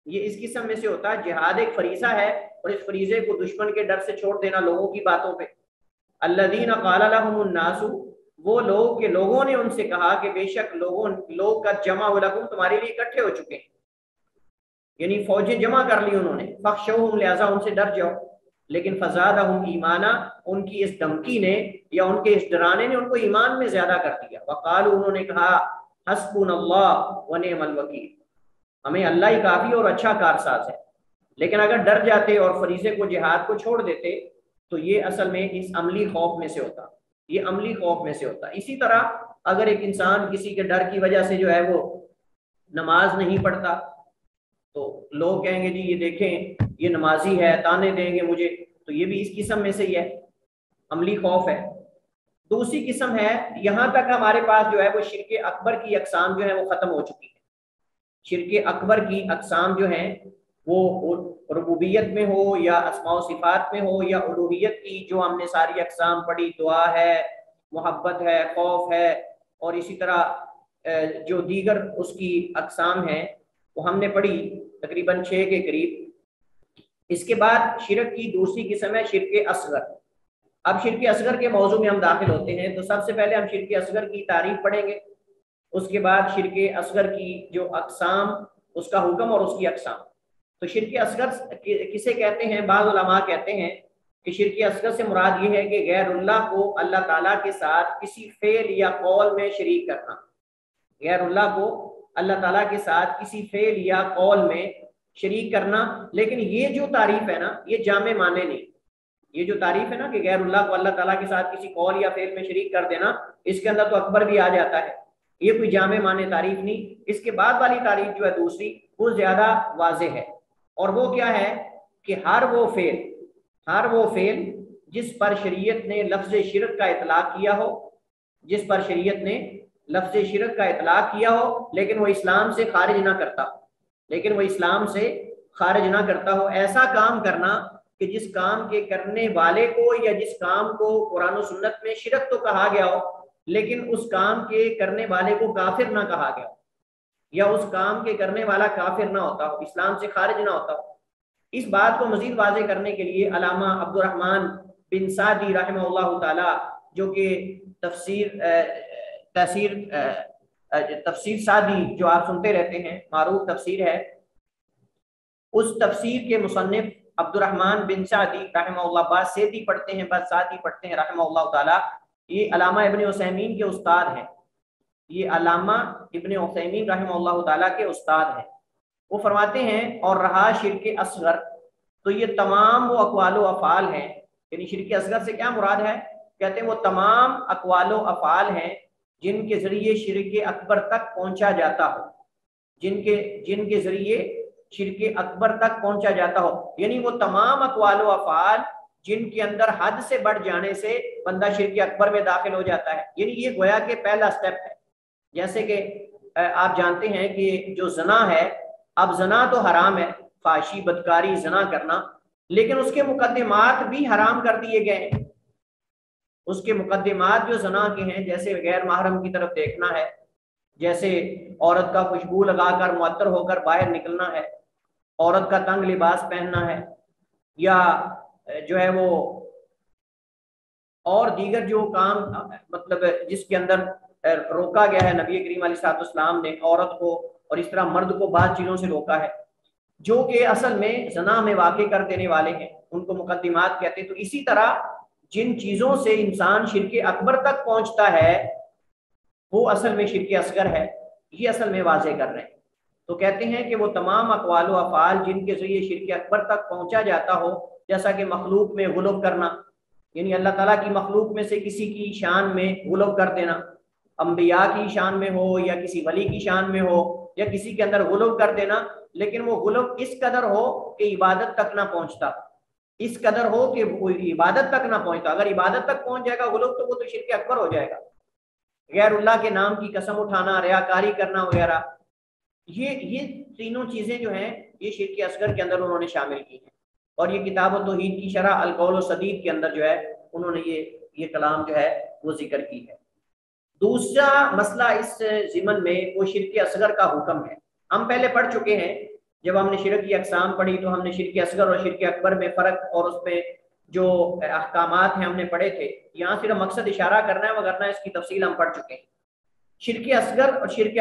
یہ اس قسم میں سے ہوتا۔ جہاد ایک فریضہ ہے اور اس فریضے کو دشمن کے ڈر سے چھوڑ دینا لوگوں کی باتوں پہ۔ الذین قال لهم الناس، وہ لوگ کہ لوگوں نے ان سے کہا کہ بے شک لوگ کا جمع لکم، تمہارے لیے اکٹھے ہو چکے ہیں، یعنی فوجیں جمع کر لی انہوں نے، فخشوہم لہذا ان سے ڈر جاؤ۔ لیکن فزادہم ایمانا، ان کی اس دھمکی نے یا ان کے اس ڈرانے نے ان کو ایمان میں زیادہ کر دیا۔ وقالوا، انہوں نے کہا حسبنا اللہ ونعم الوکیل، ہمیں اللہ ہی کافی اور اچھا کارساز ہے۔ لیکن اگر ڈر جاتے اور فریضے کو جہاد کو چھوڑ دیتے تو یہ اصل میں اس عملی خوف میں سے ہوتا، یہ عملی خوف میں سے ہوتا۔ اسی طرح اگر ایک انسان کسی کے ڈر کی وجہ سے جو ہے وہ نماز نہیں پڑھتا تو لوگ کہیں گے جی یہ دیکھیں یہ نمازی ہے، تانے دیں گے مجھے، تو یہ بھی اس قسم میں سے ہی ہے، عملی خوف ہے۔ دوسری قسم ہے، یہاں تک ہمارے پاس جو ہے وہ شرک اکبر کی اقسام جو ہے وہ ختم ہو چکی ہیں۔ شرک اکبر کی اقسام جو ہیں وہ ربوبیت میں ہو یا اسماء و صفات میں ہو یا الوہیت کی جو ہم نے ساری اقسام پڑھی، دعا ہے، محبت ہے، خوف ہے، اور اسی طرح جو دیگر اس کی اقسام ہیں وہ ہم نے پڑھی تقریباً 6 کے قریب۔ اس کے بعد شرک کی دوسری قسم ہے شرک اصغر۔ اب شرک اصغر کے موضوع میں ہم داخل ہوتے ہیں تو سب سے پہلے ہم شرک اصغر کی تعریف پڑھیں گے، اس کے بعد شرک اصغر کی جو اقسام، اس کا حکم اور اس کی اقسام۔ تو شرک اصغر کسے کہتے ہیں؟ بعض علماء کہتے ہیں کہ شرک اصغر سے مراد یہ ہے کہ غیر اللہ کو اللہ تعالیٰ کے ساتھ کسی فعل یا قول میں شریک کرنا، غیر اللہ کو اللہ تعالیٰ کے ساتھ کسی فعل یا قول میں شریک کرنا۔ لیکن یہ جو تعریف ہے نا یہ جامع معنی نہیں، یہ جو تعریف ہے نا کہ غیر اللہ کو اللہ تعالیٰ کے ساتھ کسی قول یا فعل میں شریک کر دینا، اس کے اندر تو اکبر بھی آ جاتا ہے، یہ کوئی جامع معنی تعریف نہیں۔ اس کے بعد والی تعریف جو ہے دوسری وہ زیادہ واضح ہے، اور وہ کیا ہے کہ ہر وہ فعل جس پر شریعت نے لفظ شرک کا اطلاق کیا ہو، جس پر شریعت نے لفظ شرک کا اطلاق کیا ہو لیکن وہ اسلام سے خارج نہ کرتا ہو، لیکن وہ اسلام سے خارج نہ کرتا ہو، ایسا کام کرنا کہ جس کام کے کرنے والے کو یا جس کام کو قرآن و سنت میں شرک تو کہا گیا ہو لیکن اس کام کے کرنے والے کو کافر نہ کہا گیا ہو، یا اس کام کے کرنے والا کافر نہ ہوتا ہو، اسلام سے خارج نہ ہوتا ہو۔ اس بات کو مزید واضح کرنے کے لیے علامہ عبد الرحمن بن سعدی رحمہ اللہ تعالی، جو کہ تفسیر تفسیر سعدی جو آپ سنتے رہتے ہیں، معروف تفسیر ہے، اس تفسیر کے مصنف عبد الرحمن بن سعدی رحمہ اللہ، بعض سعدی پڑھتے ہیں بعض سعدی پڑھتے ہیں رحمہ اللہ تعالیٰ، یہ علامہ ابن عثیمین کے استاد ہیں، یہ علامہ ابن عثیمین رحمہ اللہ تعالیٰ کے استاد ہیں۔ وہ فرماتے ہیں اور رہا شرک اصغر، تو یہ تمام وہ اقوال و افعال ہیں، یعنی شرک اصغر سے کیا مراد ہے؟ کہتے ہیں وہ تمام اقوال و افعال ہیں جن کے ذریعے شرک اکبر تک پہنچا جاتا ہو، جن کے ذریعے شرک اکبر تک پہنچا جاتا ہو، یعنی وہ تمام اقوال و افعال جن کے اندر حد سے بڑھ جانے سے بندہ شرک اکبر میں داخل ہو جاتا ہے، یعنی یہ گویا کہ پہلا سٹیپ ہے۔ جیسے کہ آپ جانتے ہیں کہ جو زنا ہے، اب زنا تو حرام ہے، فحشی بدکاری زنا کرنا، لیکن اس کے مقدمات بھی حرام کر دیے گئے ہیں۔ اس کے مقدمات جو زنا کے ہیں، جیسے غیر محرم کی طرف دیکھنا ہے، جیسے عورت کا خوشبو لگا کر معطر ہو کر باہر نکلنا ہے، عورت کا تنگ لباس پہننا ہے، یا جو ہے وہ اور دیگر جو کام مطلب جس کے اندر روکا گیا ہے، نبی کریم علیہ الصلوۃ والسلام نے عورت کو اور اس طرح مرد کو بعض چیزوں سے روکا ہے جو کہ اصل میں زنا میں واقع کر دینے والے ہیں، ان کو مقدمات کہتے ہیں۔ تو اسی طرح جن چیزوں سے انسان شرک اکبر تک پہنچتا ہے وہ اصل میں شرک اصغر ہے، یہ اصل میں واضح کر رہے ہیں۔ تو کہتے ہیں کہ وہ تمام اقوال و افعال جن کے ذریعے شرک اکبر تک پہنچا جاتا ہو، جیسا کہ مخلوق میں غلو کرنا، یعنی اللہ تعالیٰ کی مخلوق میں سے کسی کی شان میں غلو کر دینا، انبیاء کی شان میں ہو یا کسی ولی کی شان میں ہو یا کسی کے اندر غلو کر دینا، لیکن وہ غلو اس قدر ہو کہ عبادت تک نہ پہنچتا، اس قدر ہو کہ وہ عبادت تک نہ پہنچتا۔ اگر عبادت تک پہنچ جائے گا غلو تو وہ تو شرک اکبر ہو جائے گا۔ غیر اللہ کے نام کی قسم اٹھانا، ریاکاری کرنا وغیرہ، یہ تینوں چیزیں جو ہیں یہ شرک اصغر کے اندر انہوں نے شامل کی ہیں، اور یہ کتاب التوحید کی شرح القول السدید کے اندر جو ہے انہوں نے یہ کلام جو ہے وہ ذکر کی ہے۔ دوسرا مسئلہ اس ضمن میں وہ شرک اصغر کا حکم ہے۔ ہم پہلے پڑھ چکے ہیں، جب ہم نے شرک کی اقسام پڑھی تو ہم نے شرک اصغر اور شرک اکبر میں فرق اور اس میں جو احکامات ہیں ہم نے پڑھے تھے۔ یہاں صرف مقصد اشارہ کرنا ہے، وگرنہ اس کی تفصیل ہم پڑھ چکے ہیں۔ شرک اصغر اور شرک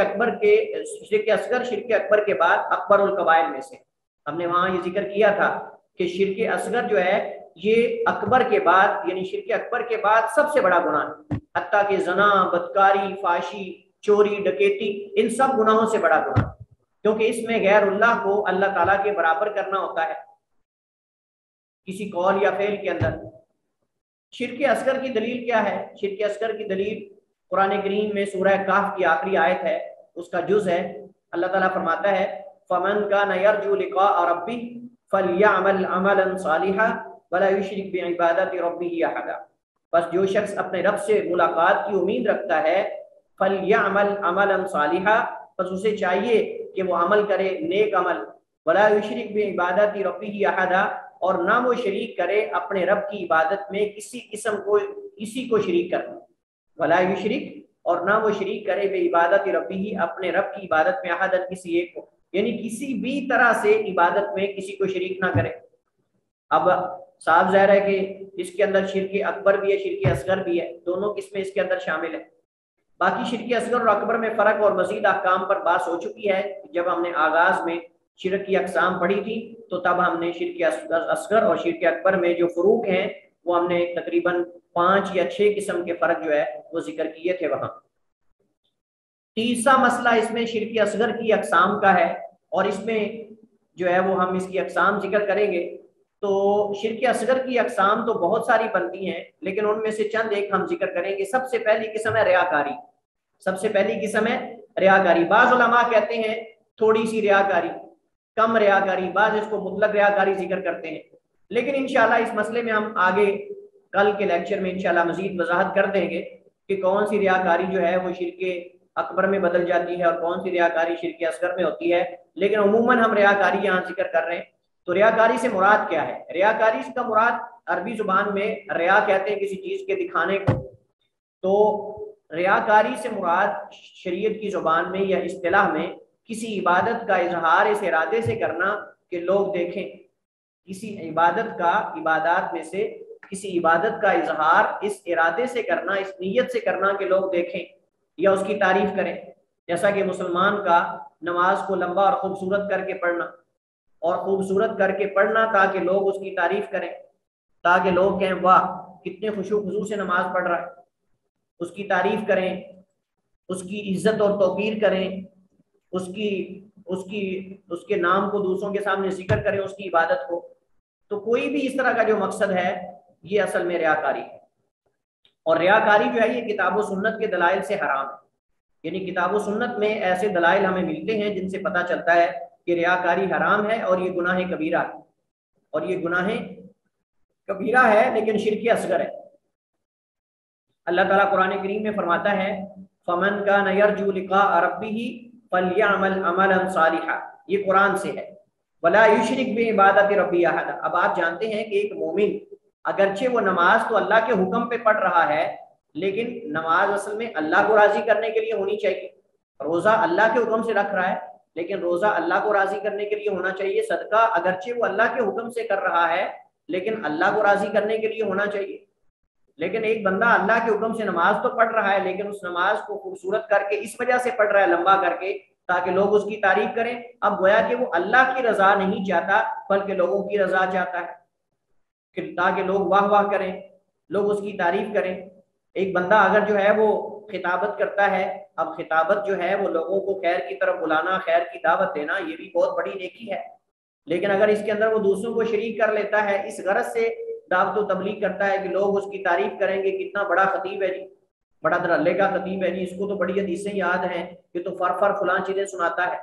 اصغر شرک اکبر کے بعد اکبر الکبائر میں سے، ہم نے وہاں یہ ذکر کیا تھا کہ شرک اصغر جو ہے یہ اکبر کے بعد، یعنی شرک اکبر کے بعد سب سے بڑا گناہ ہے، حتیٰ کہ زنا، بدکاری، فحشی، چوری، ڈکیتی، ان سب گناہوں سے بڑا گناہ، کیونکہ اس میں غیر اللہ کو اللہ تعالیٰ کے برابر کرنا ہوتا ہے کسی قول یا فعل کے اندر۔ شرک اصغر کی دلیل کیا ہے؟ شرک اصغر کی دلیل قرآن کریم میں سورہ کہف کی آخری آیت ہے، اس کا جز ہے۔ اللہ تعالیٰ فرماتا ہے فَمَنْ كَانَ يَرْجُو لِقَاءَ رَبِّهِ فَلْيَعْمَلْ عَمَلًا صَالِحًا وَلَا يُشْرِكْ بِعِبَادَةِ رَبِّهِ أَحَدًا۔ بس جو شخص اپنے رب سے ملاقات کی امید رکھتا ہے، فَلْيَعْمَلْ عَمَلًا صَالِحًا، بس اسے چاہیے کہ وہ عمل کرے نیک عمل، وَلَا يُشْرِكْ بِعِبَادَةِ رَبِّهِ أَحَدًا، اور نہ وہ شریک کرے اپنے رب کی عبادت میں کسی کو شریک کرنا، ولا یشرک، اور نہ وہ شریک کرے بے عبادت ربی، اپنے رب کی عبادت میں احد، کسی ایک کو، یعنی کسی بھی طرح سے عبادت میں کسی کو شریک نہ کرے۔ اب صاف ظاہر ہے کہ اس کے اندر شرک اکبر بھی ہے، شرک اصغر بھی ہے، دونوں قسمیں اس کے اندر شامل ہیں۔ باقی شرک اصغر اور اکبر میں فرق اور مزید احکام پر بات ہو چکی ہے۔ جب ہم نے آغاز میں شرک کی اقسام پڑھی تھی تو تب ہم نے شرک اصغر اور شرک اکبر میں جو فروق ہیں وہ ہم نے تقریباً 5 یا 6 قسم کے فرق جو ہے وہ ذکر کیے تھے وہاں۔ تیسرا مسئلہ اس میں شرک اصغر کی اقسام کا ہے، اور اس میں جو ہے وہ ہم اس کی اقسام ذکر کریں گے۔ تو شرک اصغر کی اقسام تو بہت ساری بنتی ہیں، لیکن ان میں سے چند ایک ہم ذکر کریں گے۔ سب سے پہلی قسم ہے ریاکاری، سب سے پہلی قسم ہے ریاکاری۔ بعض علماء کہتے ہیں تھوڑی سی ریاکاری، کم ریاکاری، بعض اس کو مطلق ریاکاری ذکر کرتے ہیں، لیکن انشاءاللہ اس مسئلے میں ہم آگے کل کے لیکچر میں انشاءاللہ مزید وضاحت کر دیں گے کہ کون سی ریاکاری جو ہے وہ شرک اکبر میں بدل جاتی ہے اور کون سی ریاکاری شرک اصغر میں ہوتی ہے، لیکن عموماً ہم ریاکاری یہاں ذکر کر رہے ہیں۔ تو ریاکاری سے مراد کیا ہے؟ ریاکاری کا مراد عربی زبان میں ریا کہتے ہیں کسی چیز کے دکھانے کو، تو ریاکاری سے مراد شریعت کی زبان میں یا اصطلاح میں کسی عبادت کا اظہار اس ارادے سے کرنا کہ لوگ دیکھیں، کسی عبادات میں سے کسی عبادت کا اظہار اس ارادے سے کرنا، اس نیت سے کرنا کہ لوگ دیکھیں یا اس کی تعریف کریں۔ جیسا کہ مسلمان کا نماز کو لمبا اور خوبصورت کر کے پڑھنا، اور خوبصورت کر کے پڑھنا تاکہ لوگ اس کی تعریف کریں، تاکہ لوگ کہیں واہ کتنے خشوع و خضوع سے نماز پڑھ رہا ہے، اس کی تعریف کریں، اس کی عزت اور توقیر کریں، اس کے نام کو دوسروں کے سامنے ذکر کریں، اس کی عبادت کو. تو کوئی بھی اس طرح کا جو مقصد ہے یہ اصل میں ریاکاری ہے. اور ریاکاری جو ہے یہ کتاب و سنت کے دلائل سے حرام ہے. یعنی کتاب و سنت میں ایسے دلائل ہمیں ملتے ہیں جن سے پتہ چلتا ہے کہ ریاکاری حرام ہے اور یہ گناہ کبیرہ ہے، اور یہ گناہ کبیرہ ہے لیکن شرک اصغر ہے. اللہ تعالیٰ قرآن کریم میں فرماتا ہے فَمَنْ كَانَ يَرْجُو لِقَاءَ رَبِّهِ فَلْيَعْمَلْ عَمَلًا صَالِحًا، یہ قرآن سے ہے. وَلَا يُشْرِكْ بِعِبَادَةِ رَبِّهِ أَحَدًا. اب آپ جانتے ہیں کہ ایک مومن اگرچہ وہ نماز تو اللہ کے حکم پہ پڑھ رہا ہے، لیکن نماز اصل میں اللہ کو راضی کرنے کے لیے ہونی چاہیے. روزہ اللہ کے حکم سے رکھ رہا ہے لیکن روزہ اللہ کو راضی کرنے کے لیے ہونا چاہیے. صدقہ اگرچہ وہ اللہ کے حکم سے کر رہا ہے لیکن اللہ کو راضی کرنے کے لیے ہونا چاہیے. لیکن ایک بندہ اللہ کے حکم سے نماز تو پڑھ رہا ہے لیکن اس نماز کو خوبصورت کر کے اس وجہ سے پڑھ رہا ہے لمبا کر کے تاکہ لوگ اس کی تعریف کریں. اب گویا کہ وہ اللہ کی رضا نہیں چاہتا بلکہ لوگوں کی رضا چاہتا ہے کہ تاکہ لوگ واہ واہ کریں، لوگ اس کی تعریف کریں. ایک بندہ اگر جو ہے وہ خطابت کرتا ہے، اب خطابت جو ہے وہ لوگوں کو خیر کی طرف بلانا، خیر کی دعوت دینا، یہ بھی بہت بڑی نیکی ہے. لیکن اگر اس کے اندر وہ دوسروں کو شریک کر لیتا ہے، اس غرض سے دعوت و تبلیغ کرتا ہے کہ لوگ اس کی تعریف کریں گے کتنا بڑا خطیب ہے جی، بڑا دھڑلے کا خطیب ہے جی، اس کو تو بڑی حدیثیں یاد ہیں، یہ تو فر فلاں چیزیں سناتا ہے.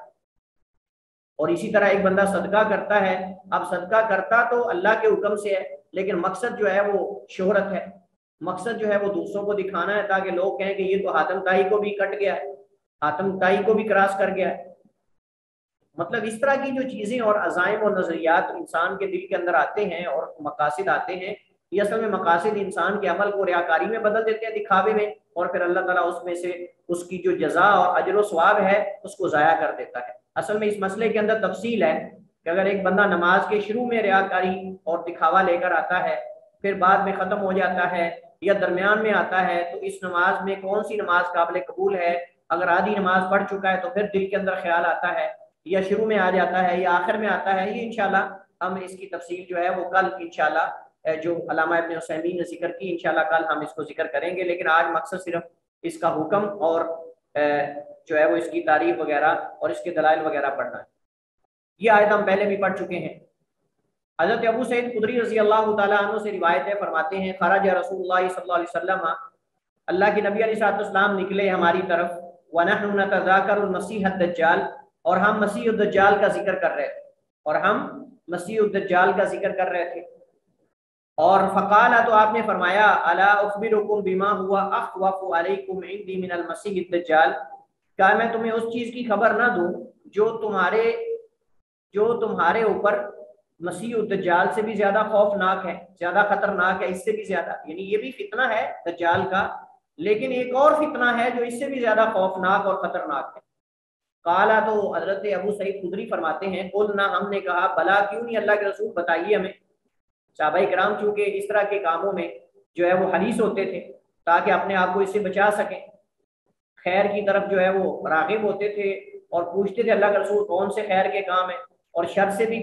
اور اسی طرح ایک بندہ صدقہ کرتا ہے، اب صدقہ کرتا تو اللہ کے حکم سے ہے لیکن مقصد جو ہے وہ شہرت ہے، مقصد جو ہے وہ دوسروں کو دکھانا ہے تاکہ لوگ کہیں کہ یہ تو حاتم طائی کو بھی کٹ گیا ہے، حاتم طائی کو بھی کراس کر گیا ہے. مطلب اس طرح کی جو چیزیں اور عزائم اور نظریات انسان کے دل کے اندر آتے ہیں اور مقاصد آتے ہیں، یہ اصل میں مقاصد انسان کے عمل کو ریاکاری میں بدل دیتے ہیں، دکھاوے میں، اور پھر اللہ تعالیٰ اس میں سے اس کی جو جزا اور اجر و ثواب ہے اس کو ضائع کر دیتا ہے. اصل میں اس مسئلے کے اندر تفصیل ہے کہ اگر ایک بندہ نماز کے شروع میں ریاکاری اور دکھاوا لے کر آتا ہے، پھر بعد میں ختم ہو جاتا ہے یا درمیان میں آتا ہے، تو اس نماز میں کون سی نماز قابل قبول ہے. اگر آدھی نماز پڑھ چکا ہے تو پھر دل کے اندر خیال آتا ہے، یا شروع میں آ جاتا ہے یا آخر میں آتا ہے، یہ انشاءاللہ ہم اس کی تفصیل جو ہے وہ کل انشاءاللہ جو علامہ ابن عثیمین نے ذکر کی انشاءاللہ کل ہم اس کو ذکر کریں گے. لیکن آج مقصد صرف اس کا حکم اور جو ہے وہ اس کی تعریف وغیرہ اور اس کے دلائل وغیرہ پڑھنا ہے. یہ آیت ہم پہلے بھی پڑھ چکے ہیں. حضرت ابو سعید خدری رضی اللہ تعالیٰ عنہ سے روایت ہے، فرماتے ہیں خرج رسول اللہ صلی اللہ علیہ وسلم، اللہ کے نبی علیہ السلام نکلے ہماری طرف، وَنَحْنُ نَتَذَاكَرُ الْمَسِيحَ الدَّجَّالَ، اور ہم مسیح الدجال کا ذکر کر رہے تھے، اور ہم مسیح الدجال کا ذکر کر رہے تھے. اور فقال، تو آپ نے فرمایا، الا اخبرکم بما هو اخوف علیکم عندی من المسیح الدجال، کیا میں تمہیں اس چیز کی خبر نہ دوں جو تمہارے اوپر مسیح الدجال سے بھی زیادہ خوفناک ہے، زیادہ خطرناک ہے، اس سے بھی زیادہ، یعنی یہ بھی فتنہ ہے دجال کا، لیکن ایک اور فتنہ ہے جو اس سے بھی زیادہ خوفناک اور خطرناک ہے. قالا، تو حضرت ابو سعید خدری فرماتے ہیں، قلنا، ہم نے کہا، بلا کیوں نہیں اللہ کے رسول بتائیے ہمیں. صحابہ کرام چونکہ اس طرح کے کاموں میں جو ہے وہ حریص ہوتے تھے تاکہ اپنے آپ کو اس سے بچا سکیں، خیر کی طرف جو ہے وہ راغب ہوتے تھے اور پوچھتے تھے اللہ کے رسول کون سے خیر کے کام ہیں، اور شر سے بھی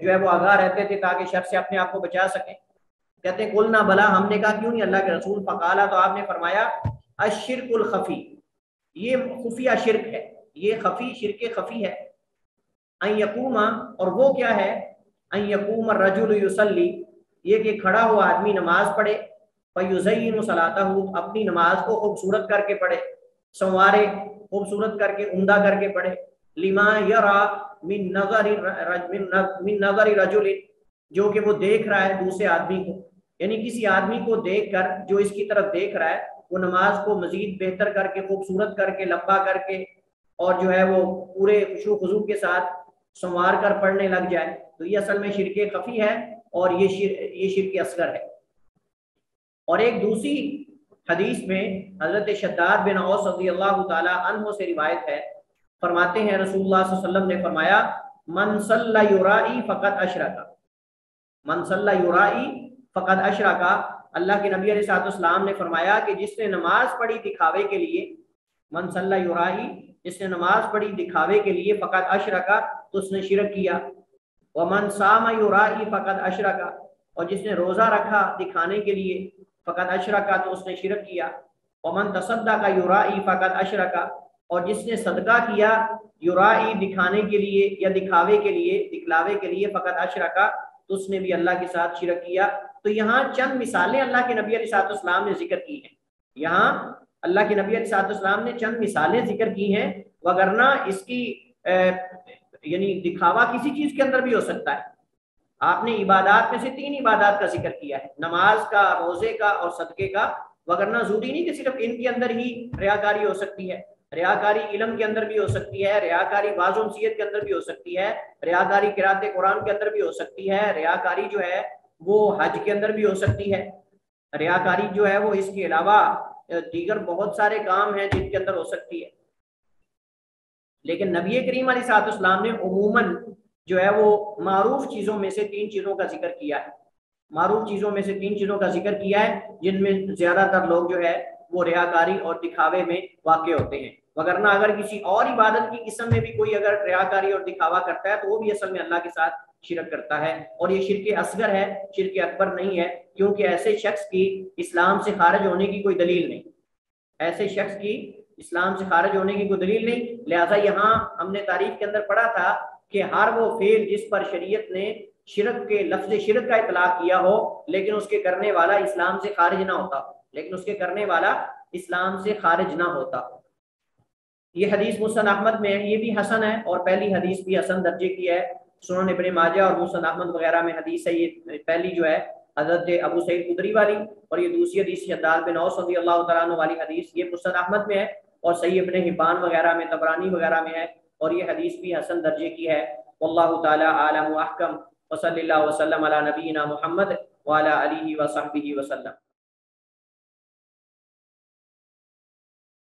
جو ہے وہ آگاہ رہتے تھے تاکہ شر سے اپنے آپ کو بچا سکیں. کہتے ہیں قلنا بلا، ہم نے کہا کیوں نہیں اللہ کے رسول. فقالا، تو آپ نے فرمایا، الشرک الخفی، یہ خفیہ شرک ہے، یہ خفی شرک خفی ہے. ان یقوم، اور وہ کیا ہے، ان یقوم الرجل یصلی، یہ کہ کھڑا ہوا آدمی نماز پڑھے، فیزین صلاتہ، اپنی نماز کو خوبصورت کر کے پڑھے، سنوارے، خوبصورت کر کے، عمدہ کر کے پڑھے. لما یرا من نظر رجل، جو کہ وہ دیکھ رہا ہے دوسرے آدمی کو، یعنی کسی آدمی کو دیکھ کر جو اس کی طرف دیکھ رہا ہے وہ نماز کو مزید بہتر کر کے، خوبصورت کر کے، لمبا کر کے، اور جو ہے وہ پورے خشوع و خضوع کے ساتھ سنوار کر پڑھنے لگ جائے، تو یہ اصل میں شرک خفی ہے اور یہ شرک اصغر ہے. اور ایک دوسری حدیث میں حضرت شداد بن اوس رضی اللہ تعالی عنہ سے روایت ہے، فرماتے ہیں رسول اللہ صلی اللہ علیہ وسلم نے فرمایا، من صلی یرائی فقد اشرک، من صلی یرائی فقد اشرک. اللہ کے نبی علیہ الصلوۃ والسلام نے فرمایا کہ جس نے نماز پڑھی دکھاوے کے لیے من صلی یرائی، جس نے نماز پڑھی دکھاوے کے لیے، فقط اشرکا، تو اس نے شرک کیا۔ ومن صام یرائی فقط اشرکا، اور جس نے روزہ رکھا دکھانے کے لیے، فقط اشرکا، تو اس نے شرک کیا۔ ومن تصدق یرائی فقط اشرکا، اور جس نے صدقہ کیا یرائی دکھانے کے لیے یا دکھاوے کے لیے، دکھلاوے کے لیے، فقط اشرکا، تو اس نے بھی اللہ کے ساتھ شرک کیا۔ تو یہاں چند مثالیں اللہ کے نبی علیہ السلام نے ذکر کی ہیں، یہاں اللہ کے نبی علیہ السلام نے چند مثالیں ذکر کی ہیں، وگرنہ اس کی یعنی دکھاوا کسی چیز کے اندر بھی ہو سکتا ہے۔ آپ نے عبادات میں سے 3 عبادات کا ذکر کیا ہے، نماز کا، روزے کا اور صدقے کا، وگرنہ ضروری نہیں کہ صرف ان کے اندر ہی ریاکاری ہو سکتی ہے، ریاکاری علم کے اندر بھی ہو سکتی ہے، ریاکاری واعظ و نصیحت کے اندر بھی ہو سکتی ہے، ریاکاری قرات قرآن کے اندر بھی ہو سکتی ہے، ریاکاری جو ہے وہ حج کے اندر بھی ہو سکتی ہے، ریاکاری جو ہے وہ اس کے علاوہ دیگر بہت سارے کام ہیں جن کے اندر ہو سکتی ہے۔ لیکن نبی کریم علیہ السلام نے عموماً جو ہے وہ معروف چیزوں میں سے 3 چیزوں کا ذکر کیا ہے، معروف چیزوں میں سے 3 چیزوں کا ذکر کیا ہے جن میں زیادہ تر لوگ جو ہے وہ ریاکاری اور دکھاوے میں واقع ہوتے ہیں، وگرنہ اگر کسی اور عبادت کی قسم میں بھی کوئی اگر ریاکاری اور دکھاوا کرتا ہے تو وہ بھی اصل میں اللہ کے ساتھ شرک کرتا ہے، اور یہ شرک اصغر ہے، شرک اکبر نہیں ہے، کیونکہ ایسے شخص کی اسلام سے خارج ہونے کی کوئی دلیل نہیں، ایسے شخص کی اسلام سے خارج ہونے کی کوئی دلیل نہیں۔ لہٰذا یہاں ہم نے تاریخ کے اندر پڑھا تھا کہ ہر وہ فعل جس پر شریعت نے شرک کے لفظ شرک کا اطلاق کیا ہو لیکن اس کے کرنے والا اسلام سے خارج نہ ہوتا، لیکن اس کے کرنے والا اسلام سے خارج نہ ہوتا۔ یہ حدیث مسند احمد میں ہے، یہ بھی حسن ہے، اور پہلی حدیث بھی حسن درجے کی ہے، سنن ابن ماجہ اور مسند احمد وغیرہ میں حدیث ہے۔ یہ پہلی جو ہے حضرت ابو سعید خدری والی، اور یہ دوسری حدیث شداد بن اوس رضی اللہ تعالیٰ عنہ والی حدیث، یہ مسند احمد میں ہے اور صحیح ابن حبان وغیرہ میں، طبرانی وغیرہ میں ہے، اور یہ حدیث بھی حسن درجے کی ہے۔ واللہ تعالی اعلم و احکم، وصلی اللہ وسلم علی نبینا محمد وعلی آلہ وصحبہ وسلم۔